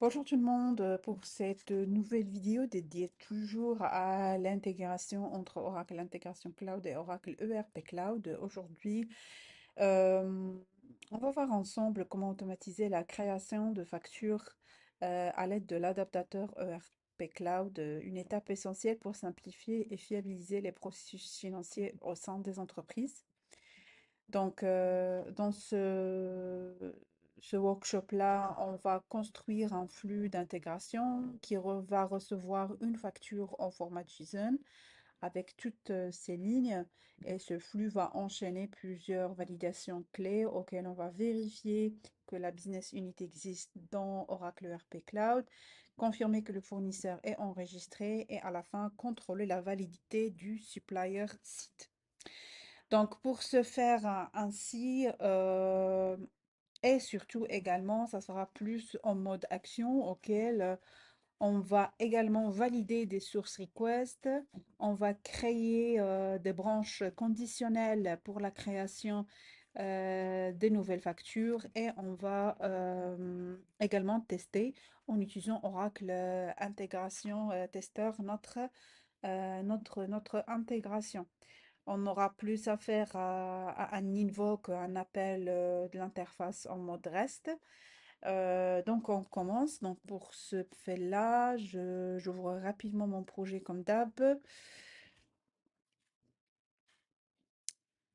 Bonjour tout le monde, pour cette nouvelle vidéo dédiée toujours à l'intégration entre Oracle Intégration Cloud et Oracle ERP Cloud. Aujourd'hui, euh, on va voir ensemble comment automatiser la création de factures à l'aide de l'adaptateur ERP Cloud, une étape essentielle pour simplifier et fiabiliser les processus financiers au sein des entreprises. Donc, dans ce workshop-là, on va construire un flux d'intégration va recevoir une facture en format JSON avec toutes ces lignes et ce flux va enchaîner plusieurs validations clés auxquelles on va vérifier que la business unit existe dans Oracle ERP Cloud, confirmer que le fournisseur est enregistré et à la fin contrôler la validité du supplier site. Donc, pour ce faire ainsi, et surtout également, ça sera plus en mode action auquel on va également valider des source requests, on va créer des branches conditionnelles pour la création des nouvelles factures et on va également tester en utilisant Oracle Intégration Tester notre intégration. On aura plus affaire à un invoke, un appel de l'interface en mode REST. Donc on commence. Donc pour ce fait-là, j'ouvre rapidement mon projet comme d'hab.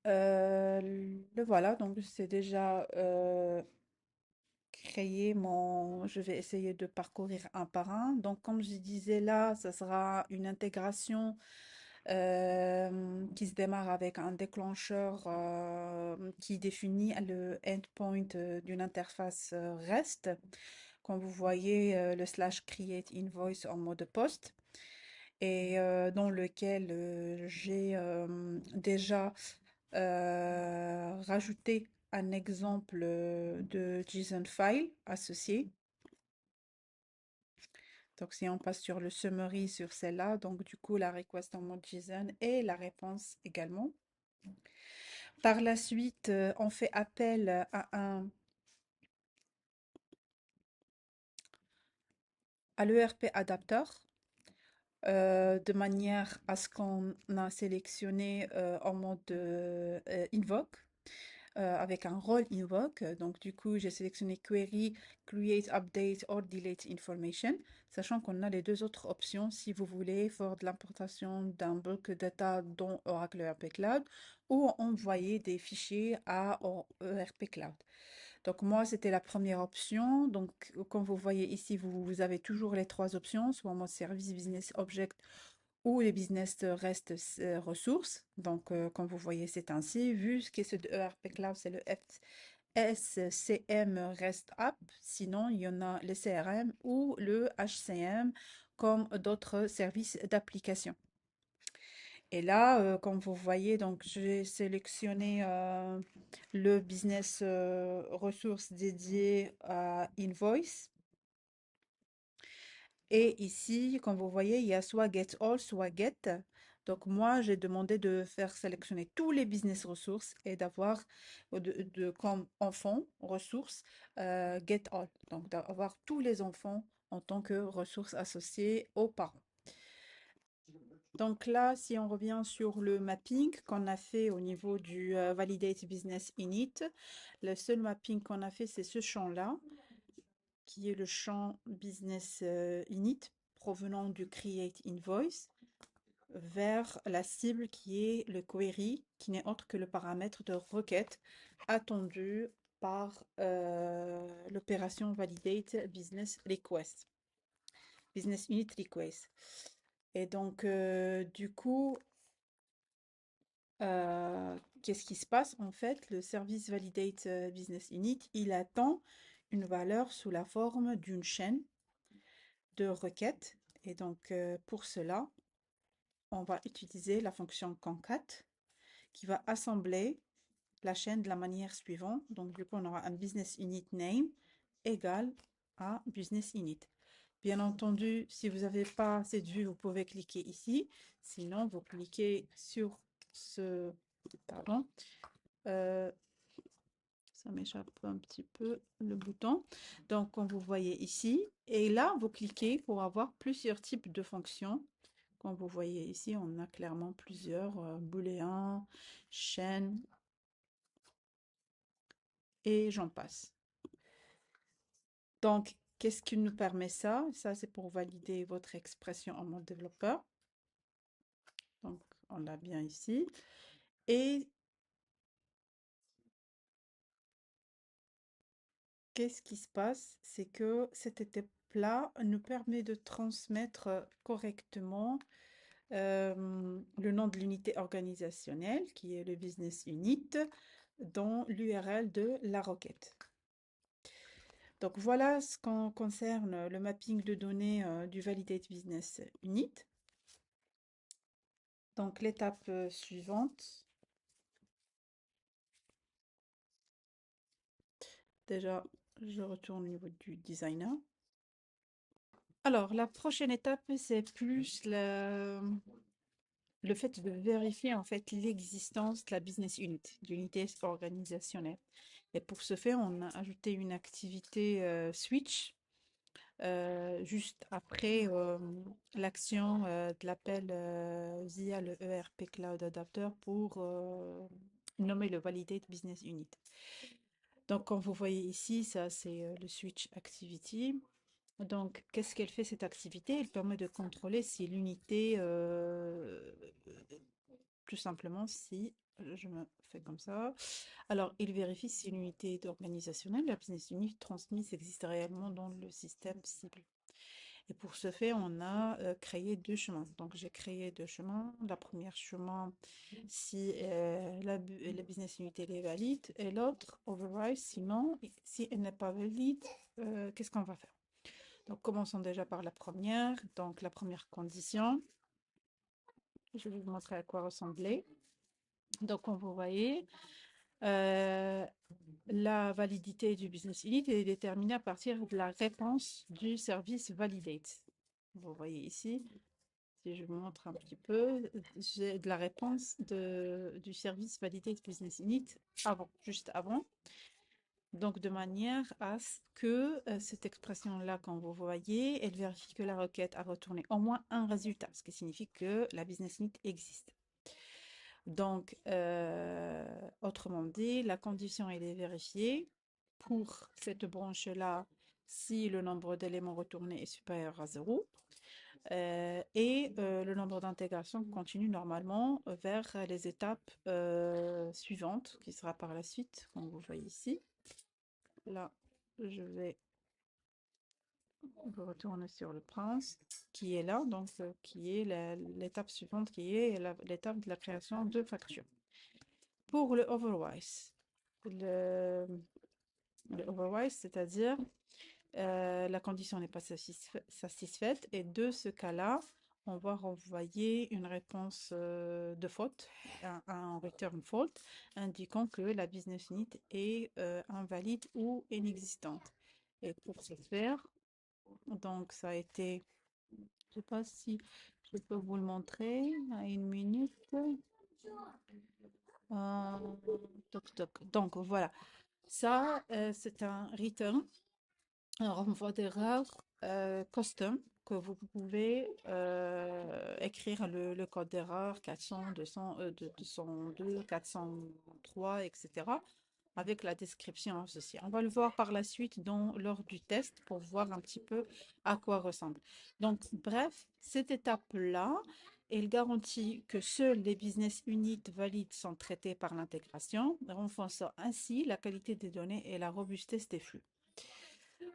Le voilà, donc c'est déjà créé mon... Je vais essayer de parcourir un par un. Donc comme je disais là, ça sera une intégration qui se démarre avec un déclencheur qui définit le endpoint d'une interface REST. Comme vous voyez, le slash create invoice en mode post et dans lequel j'ai déjà rajouté un exemple de JSON file associé. Donc, si on passe sur le summary sur celle-là, donc du coup, la request en mode JSON et la réponse également. Par la suite, on fait appel à l'ERP adapter de manière à ce qu'on a sélectionné en mode invoke avec un rôle invoke. Donc, du coup, j'ai sélectionné query, create, update or delete information, sachant qu'on a les deux autres options si vous voulez faire de l'importation d'un bulk data dans Oracle ERP Cloud ou envoyer des fichiers à ERP Cloud. Donc moi, c'était la première option. Donc, comme vous voyez ici, vous avez toujours les trois options, soit en mode service, business object ou les business REST ressources. Donc, comme vous voyez, c'est ainsi. Vu ce qui est ce de ERP Cloud, c'est le SCM REST App. Sinon, il y en a le CRM ou le HCM comme d'autres services d'application. Et là, comme vous voyez, donc j'ai sélectionné le business ressources dédié à Invoice. Et ici, comme vous voyez, il y a soit Get All, soit Get. Donc moi, j'ai demandé de faire sélectionner tous les business ressources et d'avoir comme enfant ressources Get All. Donc d'avoir tous les enfants en tant que ressources associées aux parents. Donc là, si on revient sur le mapping qu'on a fait au niveau du Validate Business Init, le seul mapping qu'on a fait, c'est ce champ-là, qui est le champ Business Init provenant du Create Invoice vers la cible qui est le query, qui n'est autre que le paramètre de requête attendu par l'opération Validate Business Request, Business Unit Request. Et donc, du coup, qu'est-ce qui se passe? En fait, le service Validate Business Unit, il attend une valeur sous la forme d'une chaîne de requêtes. Et donc, pour cela, on va utiliser la fonction concat qui va assembler la chaîne de la manière suivante. Donc, du coup, on aura un business unit name égal à business unit. Bien entendu, si vous n'avez pas cette vue, vous pouvez cliquer ici. Sinon, vous cliquez sur ce... Pardon. Euh, Ça m'échappe un petit peu le bouton. Donc, comme vous voyez ici, et là, vous cliquez pour avoir plusieurs types de fonctions. Comme vous voyez ici, on a clairement plusieurs booléens, chaînes et j'en passe. Donc, qu'est-ce qui nous permet ça? Ça, c'est pour valider votre expression en mode développeur. Donc, on l'a bien ici. Et qu'est-ce qui se passe? C'est que cet étape-là nous permet de transmettre correctement le nom de l'unité organisationnelle, qui est le business unit, dans l'URL de la requête. Donc voilà ce qu'on concerne le mapping de données du Validate Business Unit. Donc l'étape suivante, déjà je retourne au niveau du designer. Alors la prochaine étape, c'est plus le fait de vérifier en fait l'existence de la business unit, d'unité organisationnelle. Et pour ce faire, on a ajouté une activité switch juste après l'action de l'appel via le ERP Cloud Adapter pour nommer le Validate Business Unit. Donc, comme vous voyez ici, ça c'est le switch activity. Donc, qu'est-ce qu'elle fait cette activité? Elle permet de contrôler si l'unité, tout simplement, si je me fais comme ça. Alors, il vérifie si l'unité organisationnelle, la business unit transmise existe réellement dans le système cible. Et pour ce faire, on a créé deux chemins. Donc, j'ai créé deux chemins. La première chemin, si la business unit elle est valide, et l'autre, override, sinon, si elle n'est pas valide, qu'est-ce qu'on va faire? Donc, commençons déjà par la première. Donc, la première condition, je vais vous montrer à quoi ressemblait. Donc, comme vous voyez, euh, la validité du business unit est déterminée à partir de la réponse du service validate. Vous voyez ici, si je vous montre un petit peu, j'ai de la réponse du service validate business unit avant, juste avant. Donc, de manière à ce que cette expression-là, quand vous voyez, elle vérifie que la requête a retourné au moins un résultat, ce qui signifie que la business unit existe. Donc, autrement dit, la condition elle est vérifiée pour cette branche-là si le nombre d'éléments retournés est supérieur à 0. Et le nombre d'intégrations continue normalement vers les étapes suivantes, qui sera par la suite, comme vous voyez ici. Là, je vais retourner sur le prince, qui est là, donc qui est l'étape suivante, qui est l'étape de la création de factures. Pour le otherwise, le otherwise, c'est-à-dire la condition n'est pas satisfaite et de ce cas-là, on va renvoyer une réponse de faute, un return fault, indiquant que la business unit est invalide ou inexistante. Et pour ce faire, donc ça a été, je ne sais pas si je peux vous le montrer à une minute. Euh, toc, toc. Donc voilà, ça c'est un return, un renvoi d'erreur custom que vous pouvez écrire le code d'erreur 400, 200, 202, 403, etc. avec la description associée. On va le voir par la suite lors du test pour voir un petit peu à quoi ressemble. Donc, bref, cette étape-là, elle garantit que seuls les business units valides sont traités par l'intégration, renforçant ainsi la qualité des données et la robustesse des flux.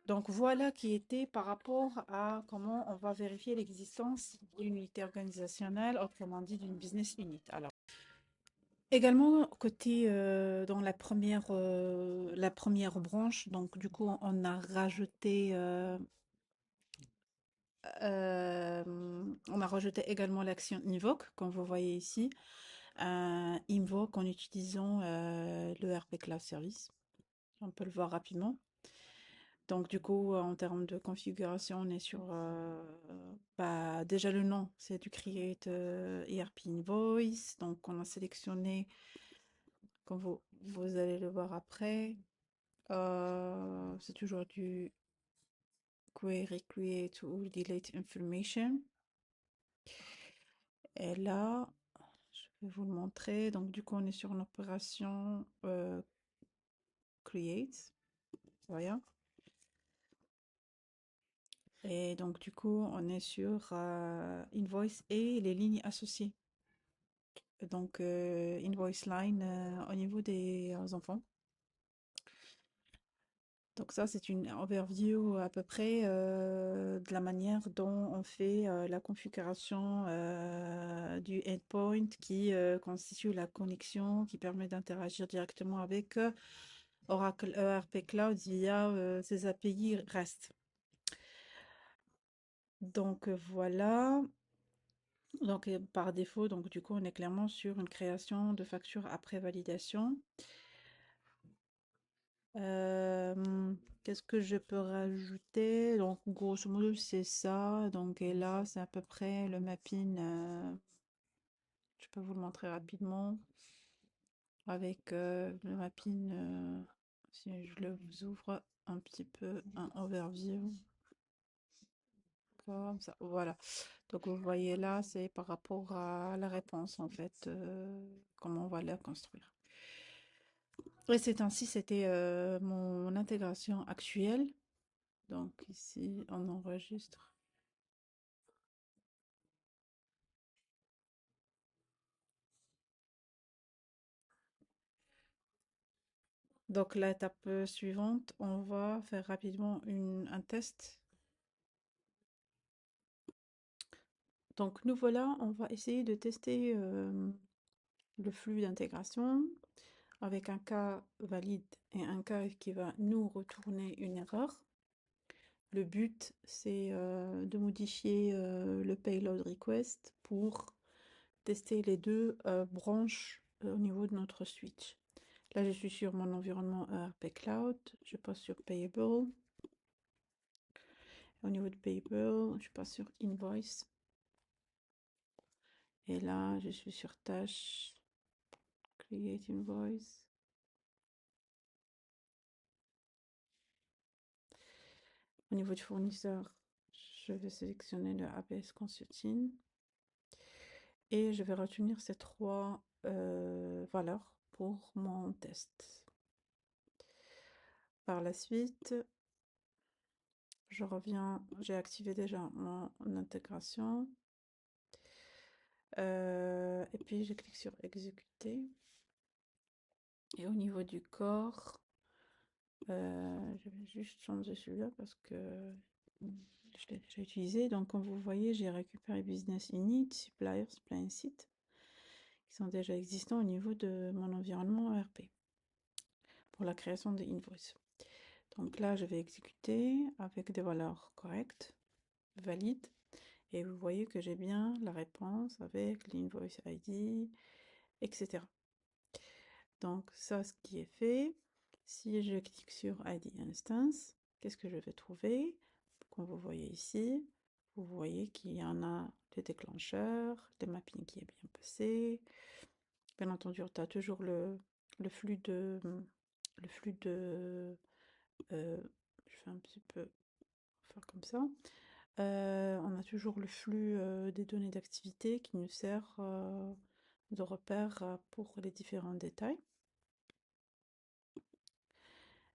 Donc voilà qui était par rapport à comment on va vérifier l'existence d'une unité organisationnelle, autrement dit d'une business unit. Alors, également côté dans la première branche, donc du coup on a rajouté également l'action invoke, comme vous voyez ici, invoke en utilisant le RP Cloud Service. On peut le voir rapidement. Donc du coup, en termes de configuration, on est sur déjà le nom, c'est du Create ERP Invoice. Donc on a sélectionné, comme vous allez le voir après, C'est toujours du query create ou delete information. Et là, je vais vous le montrer. Donc, du coup, on est sur une opération create. Voilà. Et donc, du coup, on est sur invoice et les lignes associées. Donc, invoice line au niveau des enfants. Donc ça, c'est une overview à peu près de la manière dont on fait la configuration du endpoint qui constitue la connexion qui permet d'interagir directement avec Oracle ERP Cloud via ces API REST. Donc voilà. Donc par défaut, donc du coup, on est clairement sur une création de facture après validation. Qu'est-ce que je peux rajouter? Donc, grosso modo, c'est ça. Donc, et là, c'est à peu près le mapping. Je peux vous le montrer rapidement avec le mapping. Si je le vous ouvre un petit peu un overview comme ça. Voilà. Donc, vous voyez là, c'est par rapport à la réponse en fait, comment on va la construire. Et c'est ainsi, c'était mon intégration actuelle. Donc ici, on enregistre. Donc l'étape suivante, on va faire rapidement un test. Donc nous voilà, on va essayer de tester le flux d'intégration avec un cas valide et un cas qui va nous retourner une erreur. Le but, c'est de modifier le payload request pour tester les deux branches au niveau de notre switch. Là, je suis sur mon environnement ERP Cloud. Je passe sur Payable. Au niveau de Payable, je passe sur Invoice. Et là, je suis sur Tâche, Create Invoice. Au niveau du fournisseur, je vais sélectionner le ABS Consulting. Et je vais retenir ces trois valeurs pour mon test. Par la suite, je reviens, j'ai activé déjà mon intégration. Et puis je clique sur exécuter. Et au niveau du corps, je vais juste changer celui-là parce que je l'ai déjà utilisé. Donc comme vous voyez, j'ai récupéré Business Unit, Suppliers, Supply Site, qui sont déjà existants au niveau de mon environnement ERP pour la création des invoices. Donc là, je vais exécuter avec des valeurs correctes, valides. Et vous voyez que j'ai bien la réponse avec l'invoice ID, etc. Donc ça, ce qui est fait, si je clique sur ID Instance, qu'est-ce que je vais trouver? Comme vous voyez ici, vous voyez qu'il y en a des déclencheurs, le mapping qui est bien passé. Bien entendu, tu as toujours le flux de... Le flux de je fais un petit peu faire comme ça. On a toujours le flux des données d'activité qui nous sert de repère pour les différents détails.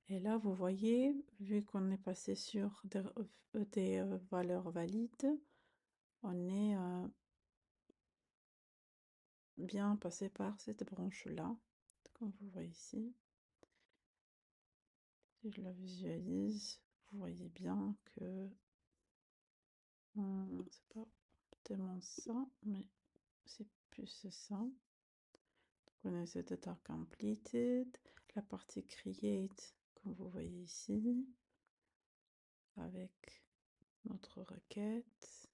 Et là, vous voyez, vu qu'on est passé sur des valeurs valides, on est bien passé par cette branche-là, comme vous voyez ici. Si je la visualise, vous voyez bien que c'est pas tellement ça, mais c'est plus ça. Donc on a cette data completed, la partie create, comme vous voyez ici, avec notre requête,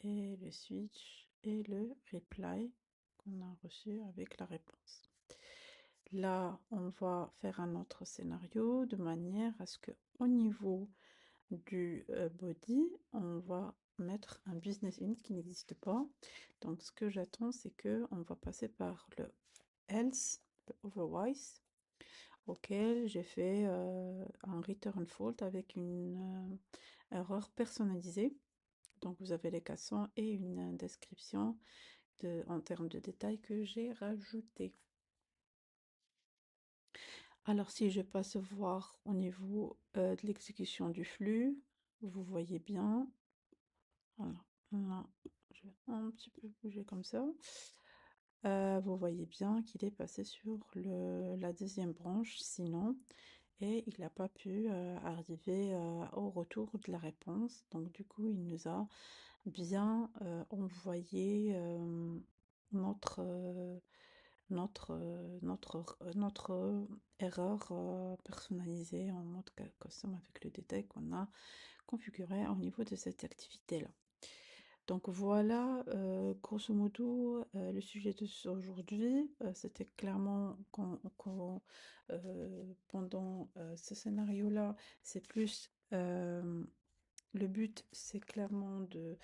et le switch et le reply qu'on a reçu avec la réponse. Là, on va faire un autre scénario de manière à ce que au niveau du body, on va mettre un business unit qui n'existe pas. Donc ce que j'attends, c'est que on va passer par le else, le otherwise. auquel j'ai fait un return fault avec une erreur personnalisée. Donc vous avez les cassons et une description en termes de détails que j'ai rajouté. Alors si je passe voir au niveau de l'exécution du flux, vous voyez bien, voilà, là, je vais un petit peu bouger comme ça. Vous voyez bien qu'il est passé sur la deuxième branche, sinon, et il n'a pas pu arriver au retour de la réponse. Donc du coup, il nous a bien envoyé notre, notre erreur personnalisée en mode custom avec le détail qu'on a configuré au niveau de cette activité-là. Donc voilà, grosso modo, le sujet de aujourd'hui, c'était clairement pendant ce scénario-là, c'est plus le but, c'est clairement de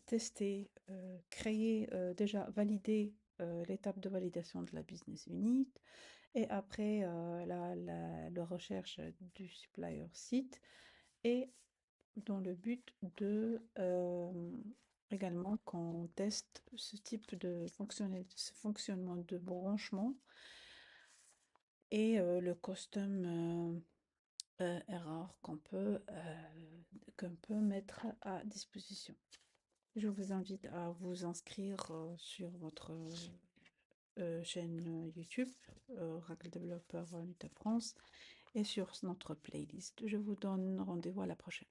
tester, créer, déjà valider l'étape de validation de la business unit et après la recherche du supplier site et dans le but de également qu'on teste ce type de ce fonctionnement de branchement et le custom error qu'on peut mettre à disposition. Je vous invite à vous inscrire sur votre chaîne YouTube, Oracle Developer Unita France, et sur notre playlist. Je vous donne rendez-vous à la prochaine.